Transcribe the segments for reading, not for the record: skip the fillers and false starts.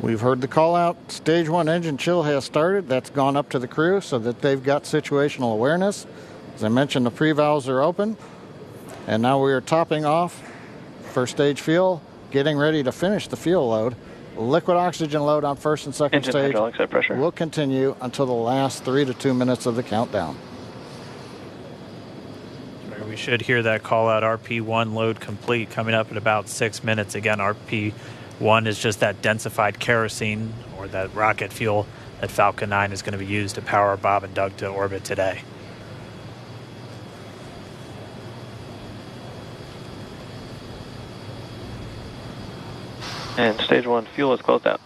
We've heard the call out. Stage 1 engine chill has started. That's gone up to the crew so that they've got situational awareness. As I mentioned, the pre-valves are open. And now we are topping off first stage fuel, getting ready to finish the fuel load. Liquid oxygen load on first and second Engine stage hydraulics at pressure will continue until the last 3 to 2 minutes of the countdown. We should hear that call out, RP1 load complete, coming up in about 6 minutes. Again, RP1 is just that densified kerosene or that rocket fuel that Falcon 9 is going to be used to power Bob and Doug to orbit today. And stage 1 fuel is closed out.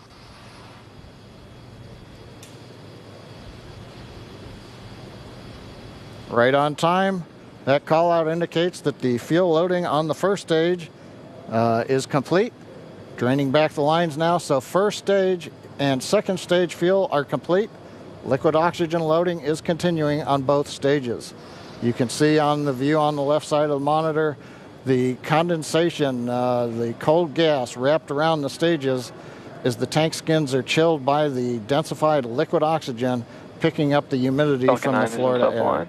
Right on time. That call out indicates that the fuel loading on the first stage is complete. Draining back the lines now, so first stage and second stage fuel are complete. Liquid oxygen loading is continuing on both stages. You can see on the view on the left side of the monitor the condensation, the cold gas wrapped around the stages as the tank skins are chilled by the densified liquid oxygen, picking up the humidity Falcon from the Florida air.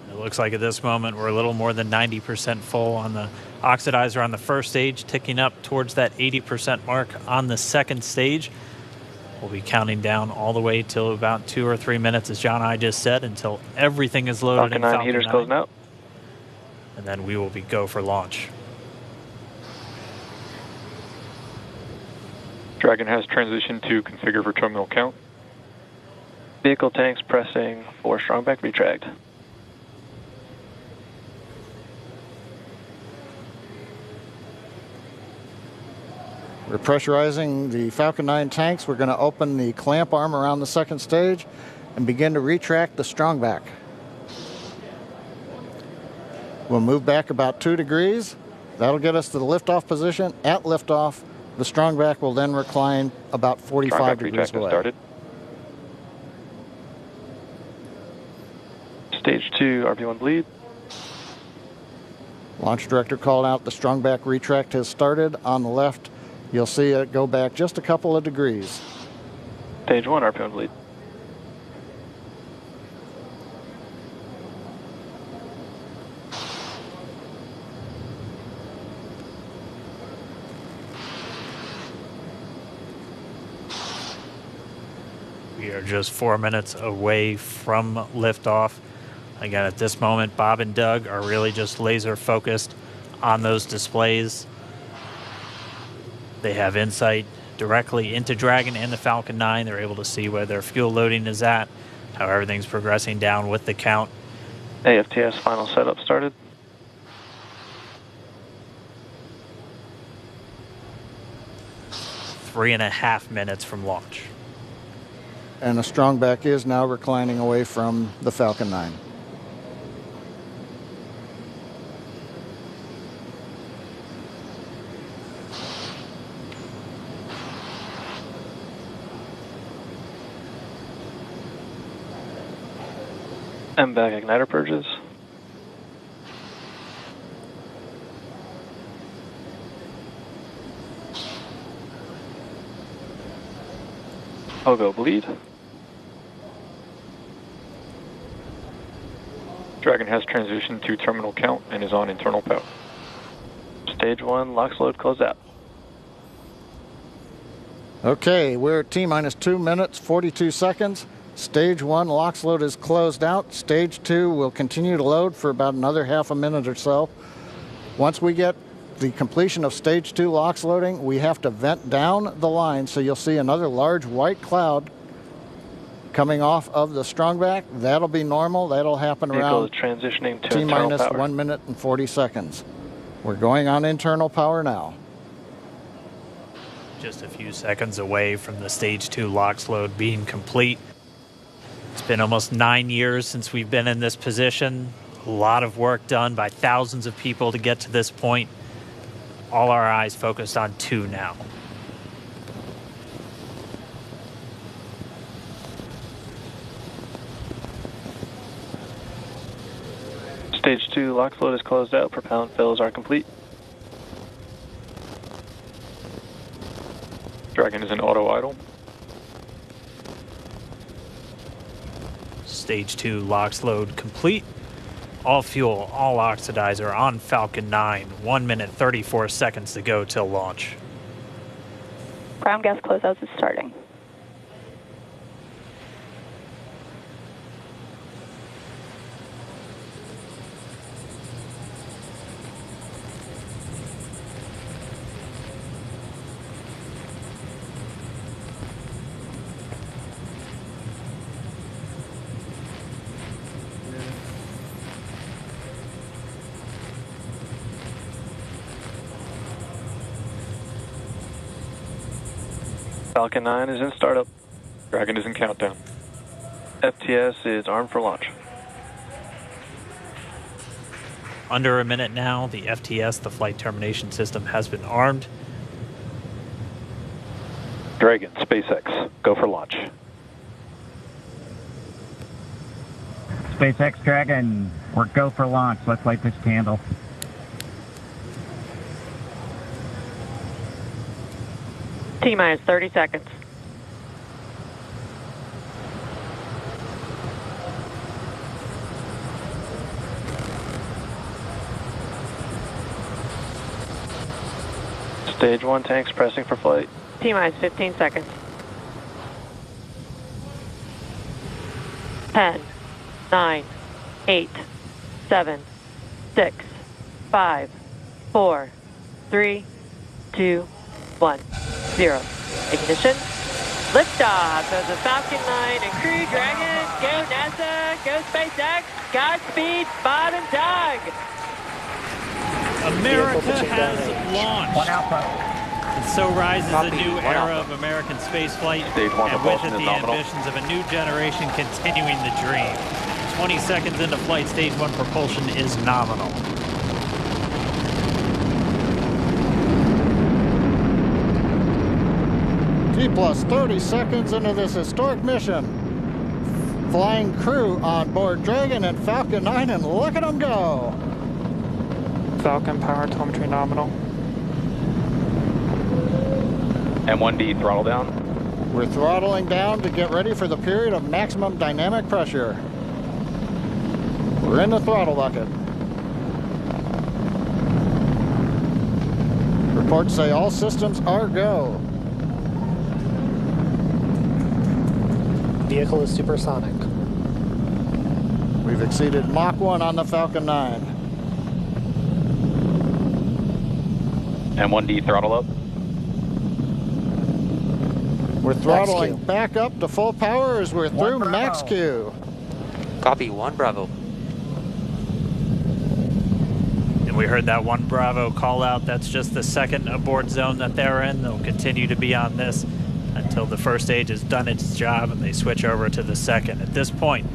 It looks like at this moment we're a little more than 90% full on the oxidizer on the first stage, ticking up towards that 80% mark on the second stage. We'll be counting down all the way till about 2 or 3 minutes, as John and I just said, until everything is loaded Falcon in 9 Falcon heaters 9. closing out. And then we will be go for launch. Dragon has transitioned to configure for terminal count. Vehicle tanks pressing for strongback retract. We're pressurizing the Falcon 9 tanks. We're going to open the clamp arm around the second stage and begin to retract the strongback. We'll move back about 2 degrees. That'll get us to the liftoff position. At liftoff, the strongback will then recline about 45 degrees away. Started. Stage 2, RP1 bleed. Launch director called out the strongback retract has started. On the left, you'll see it go back just a couple of degrees. Stage 1, RP1 bleed. We are just 4 minutes away from liftoff. Again, at this moment, Bob and Doug are really just laser focused on those displays. They have insight directly into Dragon and the Falcon 9. They're able to see where their fuel loading is at, how everything's progressing down with the count. AFTS final setup started. Three and a half minutes from launch. And the strongback is now reclining away from the Falcon 9. MVAC igniter purges. Pogo bleed. Dragon has transitioned to terminal count and is on internal power. Stage 1, LOX load closed out. Okay, we're at T-minus 2 minutes, 42 seconds. Stage 1 LOX load is closed out. Stage 2 will continue to load for about another half a minute or so. Once we get the completion of Stage 2 LOX loading, we have to vent down the line, so you'll see another large white cloud coming off of the strongback. That'll be normal. That'll happen around transitioning to T-minus internal power. 1 minute and 40 seconds. We're going on internal power now. Just a few seconds away from the Stage 2 LOX load being complete. It's been almost 9 years since we've been in this position. A lot of work done by thousands of people to get to this point. All our eyes focused on 2 now. Stage 2 LOX load is closed out. Propellant fills are complete. Dragon is in auto idle. Stage 2 LOX load complete. All fuel, all oxidizer on Falcon 9. 1 minute 34 seconds to go till launch. Ground gas closeouts is starting. Falcon 9 is in startup. Dragon is in countdown. FTS is armed for launch. Under a minute now, the FTS, the flight termination system, has been armed. Dragon, SpaceX, go for launch. SpaceX Dragon, we're go for launch. Let's light this candle. T-minus 30 seconds. Stage 1 tanks pressing for flight. T-minus 15 seconds. 10, 9, 8, 7, 6, 5, 4, 3, 2, 1, 0. Ignition. Liftoff of the Falcon 9 and Crew Dragon. Go NASA, go SpaceX, Godspeed, Bob and Doug. America has launched. One Alpha. And so rises a new era of American spaceflight, Stage 1 and with it propulsion is the nominal. ambitions of a new generation continuing the dream. 20 seconds into flight, Stage 1 propulsion is nominal. T plus 30 seconds into this historic mission. Flying crew on board Dragon and Falcon 9, and look at them go. Falcon power telemetry nominal. M1D throttle down. We're throttling down to get ready for the period of maximum dynamic pressure. We're in the throttle bucket. Reports say all systems are go. Vehicle is supersonic. We've exceeded Mach 1 on the Falcon 9. M1D throttle up. We're throttling Q. back up to full power as we're through Bravo. max Q. Copy, 1 Bravo. And we heard that 1 Bravo call out. That's just the second abort zone that they're in. They'll continue to be on this until the first stage has done its job and they switch over to the second. At this point,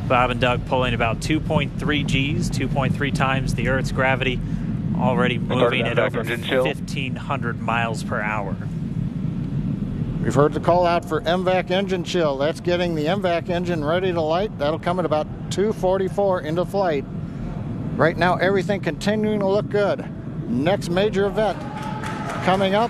Bob and Doug pulling about 2.3 Gs, 2.3 times the Earth's gravity, already moving at over 1,500 miles per hour. We've heard the call out for MVAC engine chill. That's getting the MVAC engine ready to light. That'll come at about 2:44 into flight. Right now, everything continuing to look good. Next major event coming up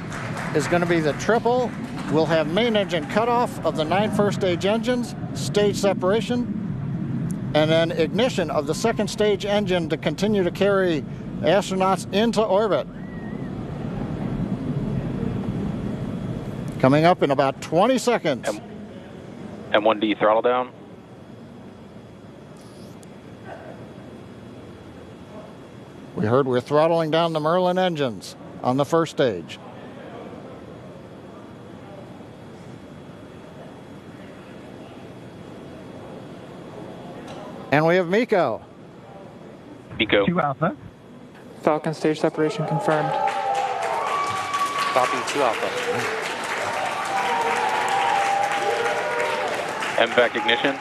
is going to be the triple. We'll have main engine cutoff of the 9 first stage engines, stage separation, and then ignition of the second stage engine to continue to carry astronauts into orbit. Coming up in about 20 seconds. M1D throttle down. We heard we're throttling down the Merlin engines on the first stage. And we have MECO. MECO. 2 Alpha. Falcon stage separation confirmed. Copy, 2 Alpha. MVAC ignition.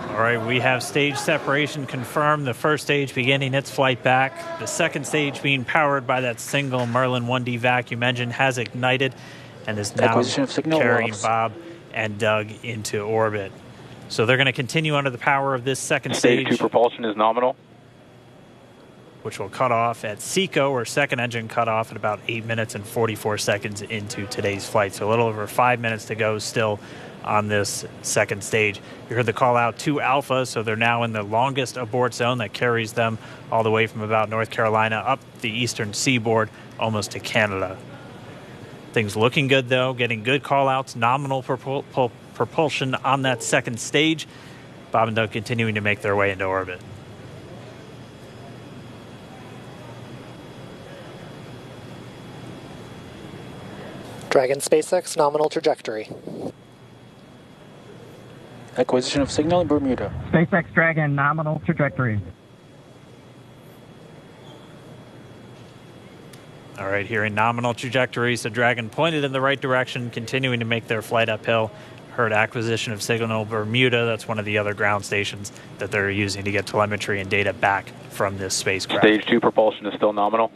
All right, we have stage separation confirmed. The first stage beginning its flight back. The second stage being powered by that single Merlin 1D vacuum engine has ignited and is now Acquisition of signal carrying loss. Bob and Doug into orbit. So they're going to continue under the power of this second Stage 2 stage. propulsion is nominal. which will cut off at Seco, or second engine cut off at about 8 minutes and 44 seconds into today's flight. So a little over 5 minutes to go still on this second stage. You heard the call out to Alpha, so they're now in the longest abort zone that carries them all the way from about North Carolina up the eastern seaboard almost to Canada. Things looking good though, getting good call outs, nominal propulsion on that second stage. Bob and Doug continuing to make their way into orbit. Dragon SpaceX nominal trajectory. Acquisition of signal in Bermuda. SpaceX Dragon nominal trajectory. All right, here in nominal trajectory, so Dragon pointed in the right direction, continuing to make their flight uphill. Heard acquisition of signal Bermuda. That's one of the other ground stations that they're using to get telemetry and data back from this spacecraft. Stage 2 propulsion is still nominal.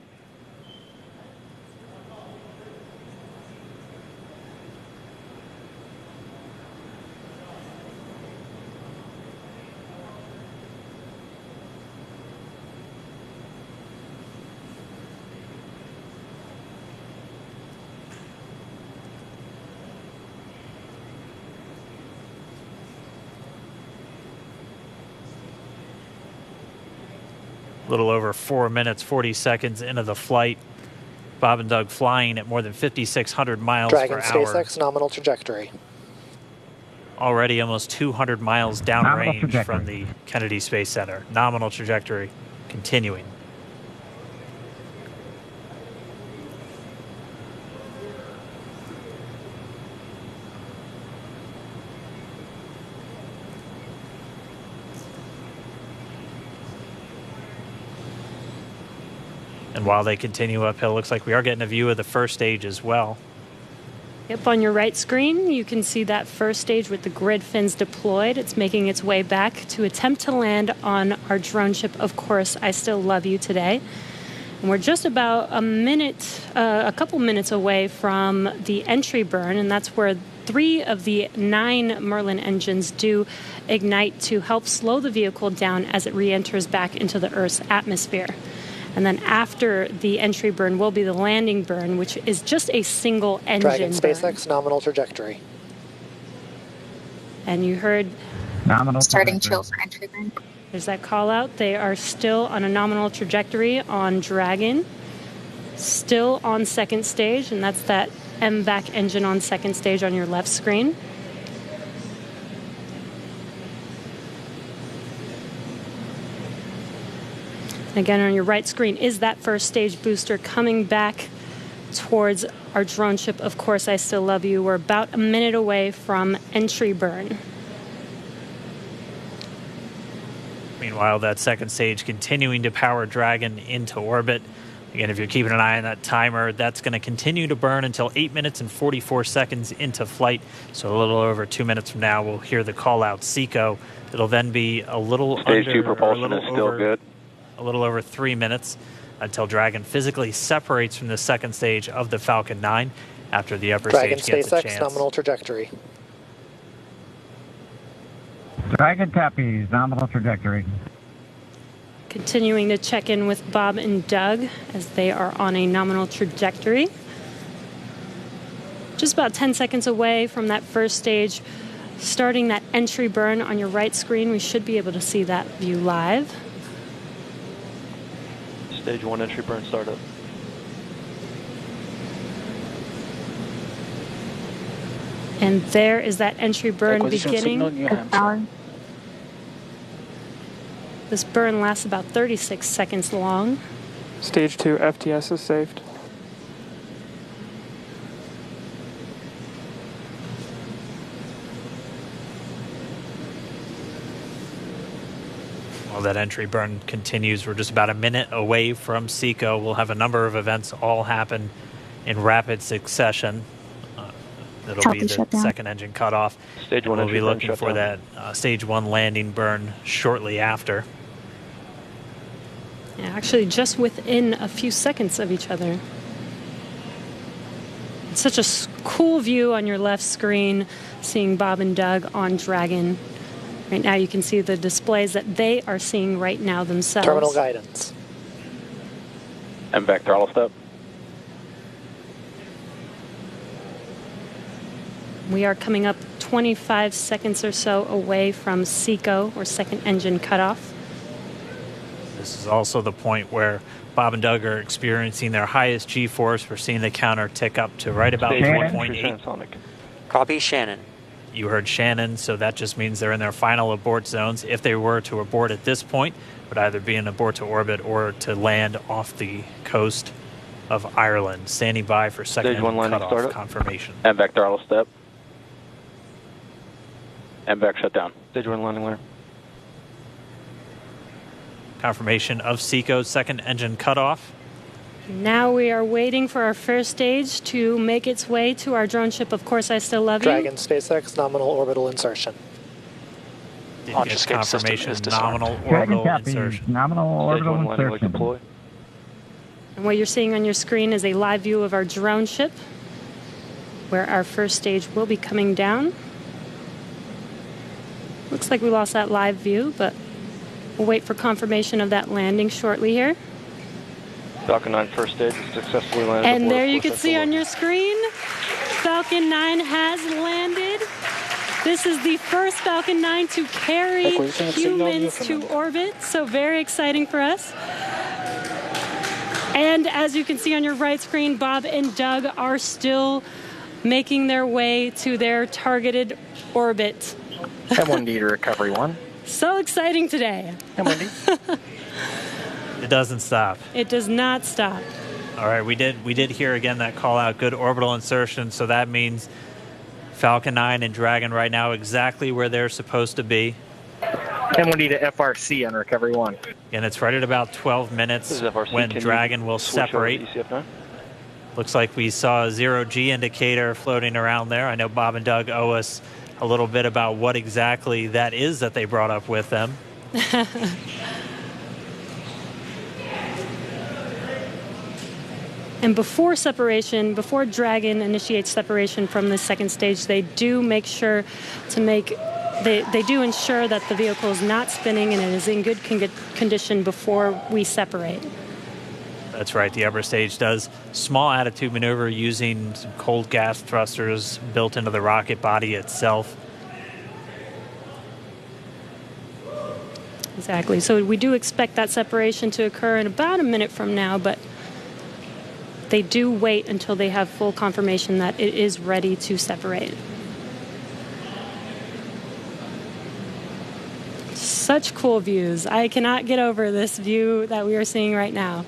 A little over 4 minutes, 40 seconds into the flight. Bob and Doug flying at more than 5,600 miles Dragon per hour. SpaceX nominal trajectory. Already almost 200 miles downrange from the Kennedy Space Center. Nominal trajectory continuing. And while they continue uphill, looks like we are getting a view of the first stage as well. Yep, on your right screen, you can see that first stage with the grid fins deployed. It's making its way back to attempt to land on our drone ship, Of Course I Still Love You today. And we're just about a couple minutes away from the entry burn, and that's where 3 of the 9 Merlin engines do ignite to help slow the vehicle down as it re-enters back into the Earth's atmosphere. And then after the entry burn will be the landing burn, which is just a single engine Dragon SpaceX nominal trajectory. And you heard nominal starting chill for entry burn. There's that call out. They are still on a nominal trajectory on Dragon, still on second stage, and that's that MVAC engine on second stage on your left screen. Again, on your right screen is that first stage booster coming back towards our drone ship, Of Course I Still Love You. We're about a minute away from entry burn. Meanwhile, that second stage continuing to power Dragon into orbit. Again, if you're keeping an eye on that timer, that's going to continue to burn until 8 minutes and 44 seconds into flight. So a little over 2 minutes from now, we'll hear the call out Seco. It'll then be a little Stage under, 2 propulsion a is still good. A little over 3 minutes until Dragon physically separates from the second stage of the Falcon 9 after the upper Dragon stage gets a SpaceX chance. nominal trajectory. Dragon Tappies nominal trajectory. Continuing to check in with Bob and Doug as they are on a nominal trajectory. Just about 10 seconds away from that first stage, starting that entry burn on your right screen. We should be able to see that view live. Stage 1 entry burn startup. And there is that entry burn beginning. This burn lasts about 36 seconds long. Stage 2 FTS is saved. While that entry burn continues, we're just about a minute away from Seco. We'll have a number of events all happen in rapid succession. It'll be the second engine cutoff. Stage 1 we'll entry be burn looking for that stage 1 landing burn shortly after. Yeah, actually, just within a few seconds of each other. It's such a cool view on your left screen, seeing Bob and Doug on Dragon. Right now you can see the displays that they are seeing right now themselves. Terminal guidance. MVAC throttle step. We are coming up 25 seconds or so away from SECO, or second engine cutoff. This is also the point where Bob and Doug are experiencing their highest G-force. We're seeing the counter tick up to right about Stage 1.8. Copy, Shannon. You heard Shannon, so that just means they're in their final abort zones. If they were to abort at this point, it would either be an abort to orbit or to land off the coast of Ireland. Standing by for second Stage 1 landing cutoff startup. confirmation. MVAC throttle step. MVAC shut down. Stage 1 landing ladder. Confirmation of SECO's second engine cutoff. Now we are waiting for our first stage to make its way to our drone ship. Of course, I still love you. Dragon SpaceX nominal orbital insertion. Did Launch get escape system confirmation is disarmed. nominal Dragon orbital copy. insertion. Nominal Stage orbital 1 landing leg insertion. deploy. And what you're seeing on your screen is a live view of our drone ship, where our first stage will be coming down. Looks like we lost that live view, but we'll wait for confirmation of that landing shortly here. Falcon 9 first stage is successfully landed. And aboard there you course can see X on your screen, Falcon 9 has landed. This is the first Falcon 9 to carry Acquisition of signal humans to Newfoundland. orbit, so very exciting for us. And as you can see on your right screen, Bob and Doug are still making their way to their targeted orbit. M1D to recovery 1. So exciting today. M1D. It doesn't stop. It does not stop. All right, we did hear again that call out, good orbital insertion, so that means Falcon 9 and Dragon right now exactly where they're supposed to be. M1D to FRC on recovery 1. And it's right at about 12 minutes This is FRC. when Can you Dragon will switch over to separate. ECF9? Looks like we saw a 0G indicator floating around there. I know Bob and Doug owe us a little bit about what exactly that is that they brought up with them. And before separation, before Dragon initiates separation from the second stage, they do make sure to they do ensure that the vehicle is not spinning and it is in good condition before we separate. That's right. The upper stage does small attitude maneuver using some cold gas thrusters built into the rocket body itself. Exactly. So we do expect that separation to occur in about a minute from now, but they do wait until they have full confirmation that it is ready to separate. Such cool views. I cannot get over this view that we are seeing right now.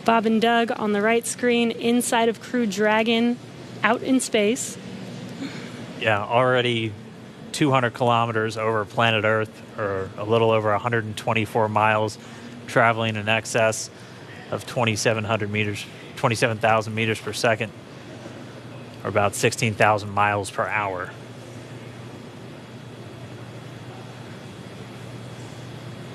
Bob and Doug on the right screen, inside of Crew Dragon, out in space. Yeah, already 200 kilometers over planet Earth, or a little over 124 miles, traveling in excess of 2,700 meters. 27,000 meters per second, or about 16,000 miles per hour.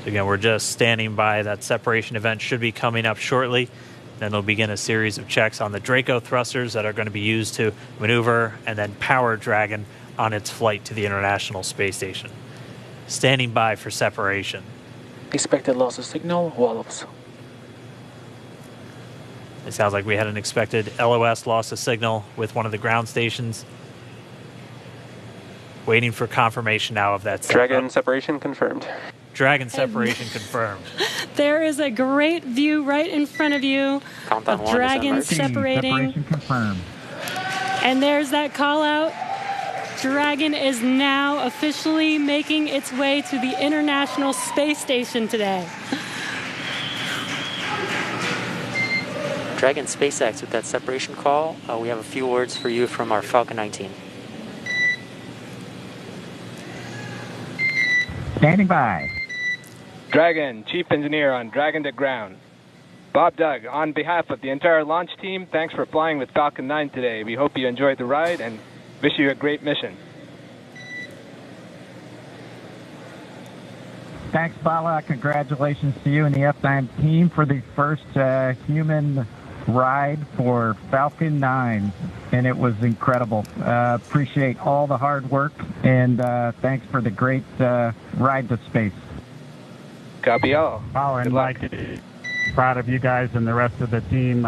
So again, we're just standing by. That separation event should be coming up shortly. Then they'll begin a series of checks on the Draco thrusters that are going to be used to maneuver and then power Dragon on its flight to the International Space Station. Standing by for separation. Expected loss of signal, Wallops. It sounds like we had an expected LOS loss of signal with one of the ground stations. Waiting for confirmation now of that. Dragon separation confirmed. Dragon separation confirmed. There is a great view right in front of you Countdown of one, Dragon December. separating. Separation confirmed. And there's that call out. Dragon is now officially making its way to the International Space Station today. Dragon SpaceX with that separation call. We have a few words for you from our Falcon 9 team. Standing by. Dragon, Chief Engineer on Dragon to Ground. Bob Doug, on behalf of the entire launch team, thanks for flying with Falcon 9 today. We hope you enjoyed the ride and wish you a great mission. Thanks, Bala. Congratulations to you and the F9 team for the first human ride for Falcon 9, and it was incredible. Appreciate all the hard work, and thanks for the great ride to space. Copy all. Power and Good luck. light. proud of you guys and the rest of the team.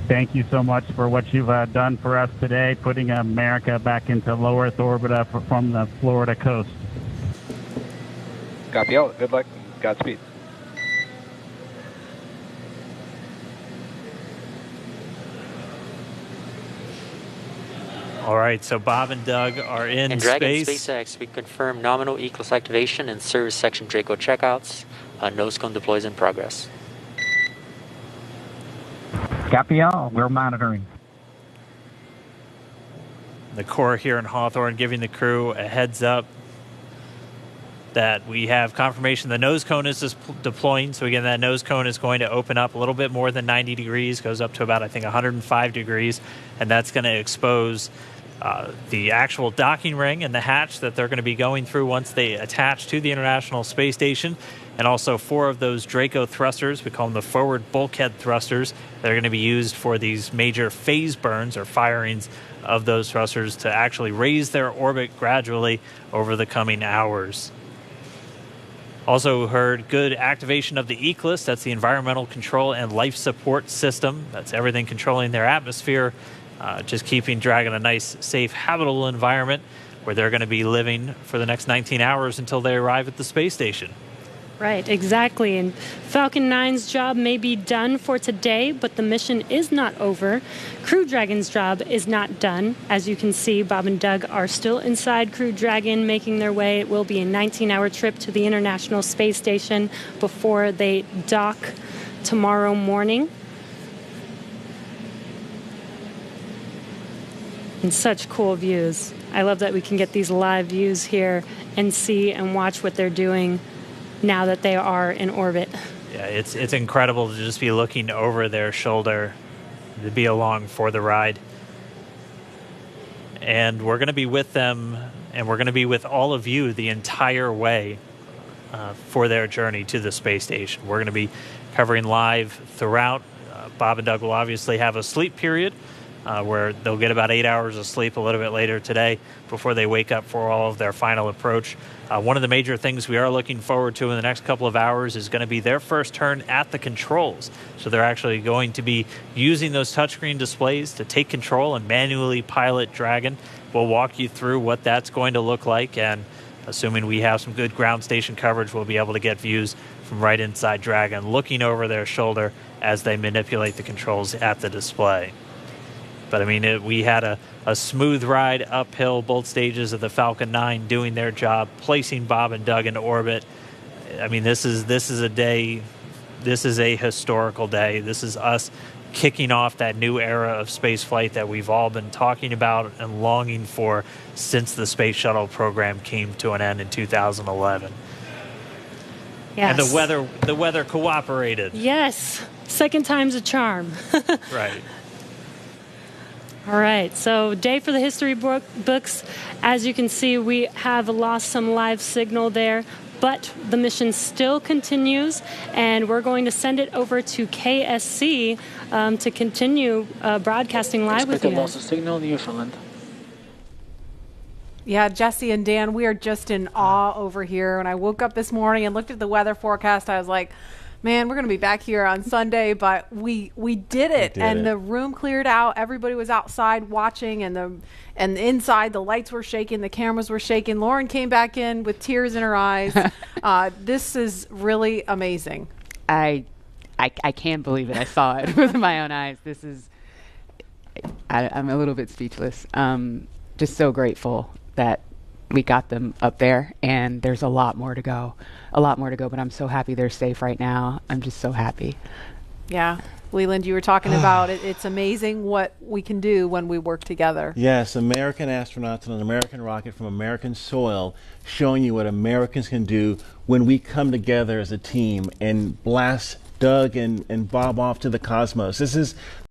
Thank you so much for what you've done for us today, putting America back into low Earth orbit from the Florida coast. Copy all. Good luck. Godspeed. All right, so Bob and Doug are in And Dragon space. SpaceX, we confirm nominal ECLS activation and service section Draco checkouts. Nose cone deploys in progress. Copy all. We're monitoring. The Corps here in Hawthorne giving the crew a heads up that we have confirmation the nose cone is deploying. So again, that nose cone is going to open up a little bit more than 90 degrees, goes up to about, I think, 105 degrees, and that's going to expose the actual docking ring and the hatch that they're going to be going through once they attach to the International Space Station, and also 4 of those Draco thrusters, we call them the forward bulkhead thrusters, that are going to be used for these major phase burns or firings of those thrusters to actually raise their orbit gradually over the coming hours. Also heard good activation of the ECLS, that's the Environmental Control and Life Support System. That's everything controlling their atmosphere, just keeping Dragon a nice, safe, habitable environment where they're going to be living for the next 19 hours until they arrive at the space station. Right, exactly. And Falcon 9's job may be done for today, but the mission is not over. Crew Dragon's job is not done. As you can see, Bob and Doug are still inside Crew Dragon, making their way. It will be a 19-hour trip to the International Space Station before they dock tomorrow morning. And such cool views. I love that we can get these live views here and see and watch what they're doing now that they are in orbit. Yeah, it's incredible to just be looking over their shoulder, to be along for the ride. And we're going to be with them, and we're going to be with all of you the entire way for their journey to the space station. We're going to be covering live throughout. Bob and Doug will obviously have a sleep period where they'll get about 8 hours of sleep a little bit later today before they wake up for all of their final approach. One of the major things we are looking forward to in the next couple of hours is going to be their first turn at the controls. So they're actually going to be using those touchscreen displays to take control and manually pilot Dragon. We'll walk you through what that's going to look like, and assuming we have some good ground station coverage, we'll be able to get views from right inside Dragon, looking over their shoulder as they manipulate the controls at the display. But I mean, we had a smooth ride uphill, both stages of the Falcon 9 doing their job, placing Bob and Doug into orbit. I mean, this is a day, this is a historical day. This is us kicking off that new era of space flight that we've all been talking about and longing for since the Space Shuttle program came to an end in 2011. Yes. And the weather cooperated. Yes, second time's a charm. Right. All right, so day for the history books. As you can see, we have lost some live signal there, but the mission still continues, and we're going to send it over to KSC to continue broadcasting live with you. Expected loss of signal, Newfoundland. Yeah, Jesse and Dan, we are just in awe over here. When I woke up this morning and looked at the weather forecast, I was like, man, we're going to be back here on Sunday, but we did it. The room cleared out. Everybody was outside watching, and inside the lights were shaking, the cameras were shaking. Lauren came back in with tears in her eyes. This is really amazing. I can't believe it. I saw it with my own eyes. This is, I'm a little bit speechless. Just so grateful that we got them up there, and there's a lot more to go, but I'm so happy they're safe right now. I'm just so happy. Yeah. Leland, you were talking about it. It's amazing what we can do when we work together. Yes, American astronauts on an American rocket from American soil, showing you what Americans can do when we come together as a team and blast Doug and Bob off to the cosmos. This is